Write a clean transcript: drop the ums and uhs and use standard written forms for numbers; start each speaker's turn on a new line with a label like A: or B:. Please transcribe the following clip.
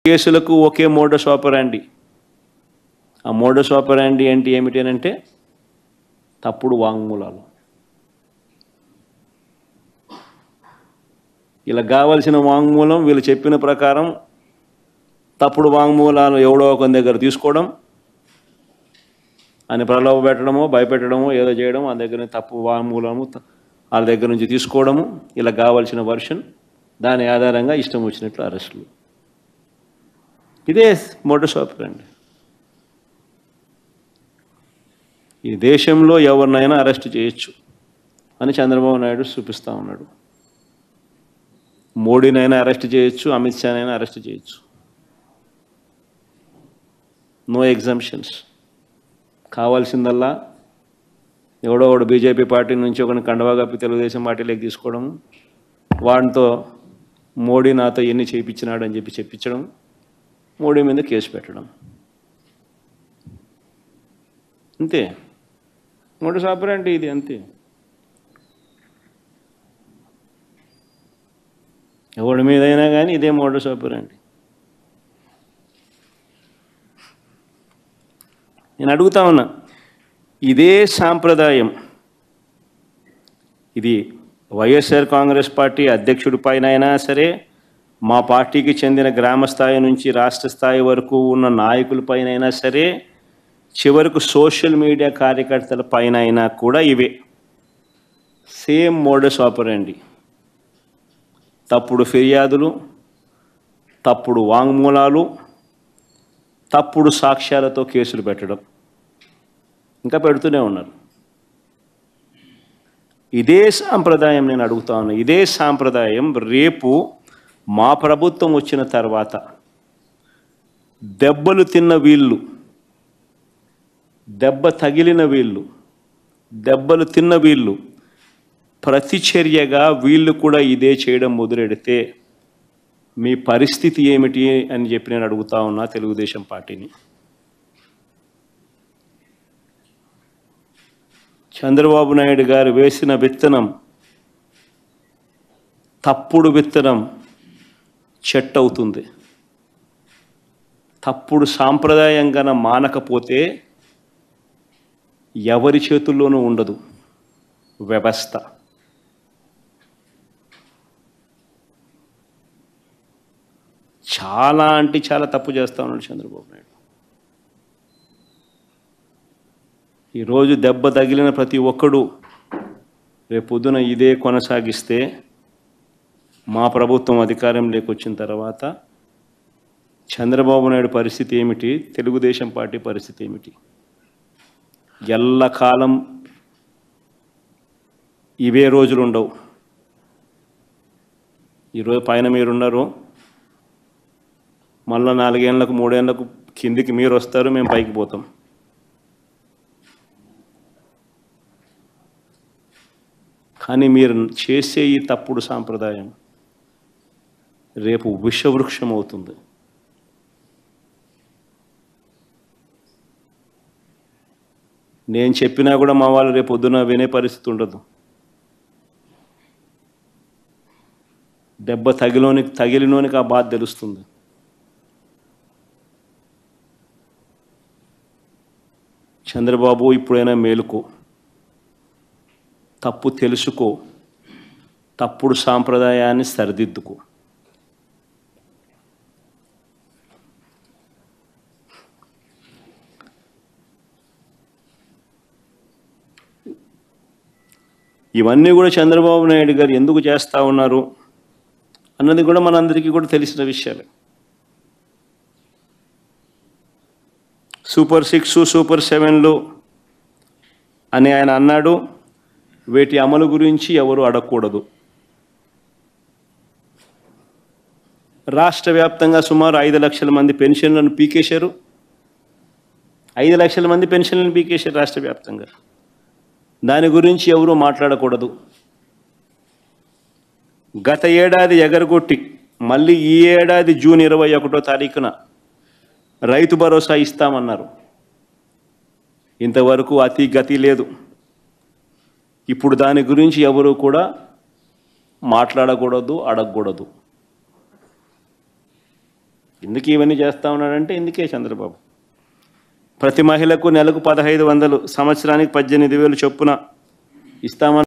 A: కేసులకు ఒకే మోడస్ ఆపరాండి. ఆ మోడస్ ఆపరాండి అంటే ఏమిటి అంటే తప్పుడు వాంగ్మూలాలు. ఇలా కావాల్సిన వాంగ్మూలం వీళ్ళు చెప్పిన ప్రకారం తప్పుడు వాంగ్మూలాలు ఎవడో ఒక దగ్గర తీసుకోవడం, అని ప్రలోభ పెట్టడమో భయపెట్టడమో ఏదో చేయడం, ఆ దగ్గర తప్పు వాంగ్మూలము వాళ్ళ దగ్గర నుంచి తీసుకోవడము, ఇలా కావాల్సిన వర్షన్, దాని ఆధారంగా ఇష్టం వచ్చినట్లు అరెస్టులు. ఇదే మోడస్ ఆపరాండి. ఈ దేశంలో ఎవరినైనా అరెస్ట్ చేయొచ్చు అని చంద్రబాబు నాయుడు చూపిస్తూ ఉన్నాడు. మోడీనైనా అరెస్ట్ చేయొచ్చు, అమిత్ షానైనా అరెస్ట్ చేయొచ్చు. No exemptions. కావాల్సిందల్లా ఎవడో ఒకడు బీజేపీ పార్టీ నుంచి ఒకరిని కండవా కప్పి తెలుగుదేశం పార్టీలోకి తీసుకోవడం, వాడితో మోడీ నాతో ఎన్ని చేయించినాడు అని చెప్పి చెప్పించడం, మోడీ మీద కేసు పెట్టడం, అంతే. మోడస్ ఆపరాండి ఇది, అంతే. ఎవడి మీదైనా కానీ ఇదే మోడస్ ఆపరాండి. నేను అడుగుతా ఉన్నా, ఇదే సాంప్రదాయం ఇది వైఎస్ఆర్ కాంగ్రెస్ పార్టీ అధ్యక్షుడి పైన అయినా సరే, మా పార్టీకి చెందిన గ్రామ స్థాయి నుంచి రాష్ట్ర స్థాయి వరకు ఉన్న నాయకులపైన అయినా సరే, చివరకు సోషల్ మీడియా కార్యకర్తల పైన అయినా కూడా ఇవే సేమ్ మోడస్ ఆపరాండి. తప్పుడు ఫిర్యాదులు, తప్పుడు వాంగ్మూలాలు, తప్పుడు సాక్ష్యాలతో కేసులు పెట్టడం, ఇంకా పెడుతూనే ఉన్నారు. ఇదే సాంప్రదాయం నేను అడుగుతా ఉన్నా, ఇదే సాంప్రదాయం రేపు మా ప్రభుత్వం వచ్చిన తర్వాత దెబ్బలు తిన్న వీళ్ళు, దెబ్బ తగిలిన వీళ్ళు, దెబ్బలు తిన్న వీళ్ళు ప్రతిచర్యగా వీళ్ళు కూడా ఇదే చేయడం మొదలెడితే మీ పరిస్థితి ఏమిటి అని చెప్పి నేను అడుగుతా ఉన్నా తెలుగుదేశం పార్టీని. చంద్రబాబు నాయుడు గారు వేసిన విత్తనం, తప్పుడు విత్తనం చెట్టు అవుతుంది. తప్పుడు సాంప్రదాయం గన మానకపోతే ఎవరి చేతుల్లోనూ ఉండదు వ్యవస్థ. చాలా అంటే చాలా తప్పు చేస్తూ ఉన్నాడు చంద్రబాబు నాయుడు. ఈరోజు దెబ్బ తగిలిన ప్రతి ఒక్కడు రేపు పొద్దున ఇదే కొనసాగిస్తే మా ప్రభుత్వం అధికారంలోకి వచ్చిన తర్వాత చంద్రబాబు నాయుడు పరిస్థితి ఏమిటి, తెలుగుదేశం పార్టీ పరిస్థితి ఏమిటి? ఎల్లకాలం ఇవే రోజులు ఉండవు. ఈరోజు పైన మీరున్నారు, మళ్ళీ 4 ఏళ్ళకు 3 ఏళ్ళకు కిందికి మీరు వస్తారు, మేము పైకి పోతాం. కానీ మీరు చేసే ఈ తప్పుడు సాంప్రదాయం రేపు విషవృక్షం అవుతుంది. నేను చెప్పినా కూడా మా వాళ్ళు రేపు పొద్దున వినే పరిస్థితి ఉండదు. దెబ్బ తగిలినోనికి ఆ బాధ తెలుస్తుంది. చంద్రబాబు ఇప్పుడైనా మేలుకో, తప్పు తెలుసుకో, తప్పుడు సాంప్రదాయాన్ని సరిదిద్దుకో. ఇవన్నీ కూడా చంద్రబాబు నాయుడు గారు ఎందుకు చేస్తూ ఉన్నారు అన్నది కూడా మనందరికీ కూడా తెలిసిన విషయాలే. సూపర్ 6, సూపర్ 7లు అని ఆయన అన్నాడు. వీటి అమలు గురించి ఎవరు అడగకూడదు. రాష్ట్ర వ్యాప్తంగా సుమారు 5 లక్షల మంది పెన్షన్లను పీకేశారు. 5 లక్షల మంది పెన్షన్లను పీకేశారు రాష్ట్ర వ్యాప్తంగా. దాని గురించి ఎవరు మాట్లాడకూడదు. గత ఏడాది ఎగరగొట్టి మళ్ళీ ఈ ఏడాది జూన్ 21వ తారీఖున రైతు భరోసా ఇస్తామన్నారు. ఇంతవరకు అతి గతి లేదు. ఇప్పుడు దాని గురించి ఎవరు కూడా మాట్లాడకూడదు, అడగకూడదు. ఎందుకు ఇవన్నీ చేస్తూ ఉన్నాడంటే ఇందుకే చంద్రబాబు. ప్రతి మహిళకు నెలకు 1500, సంవత్సరానికి 18,000 చొప్పున ఇస్తామని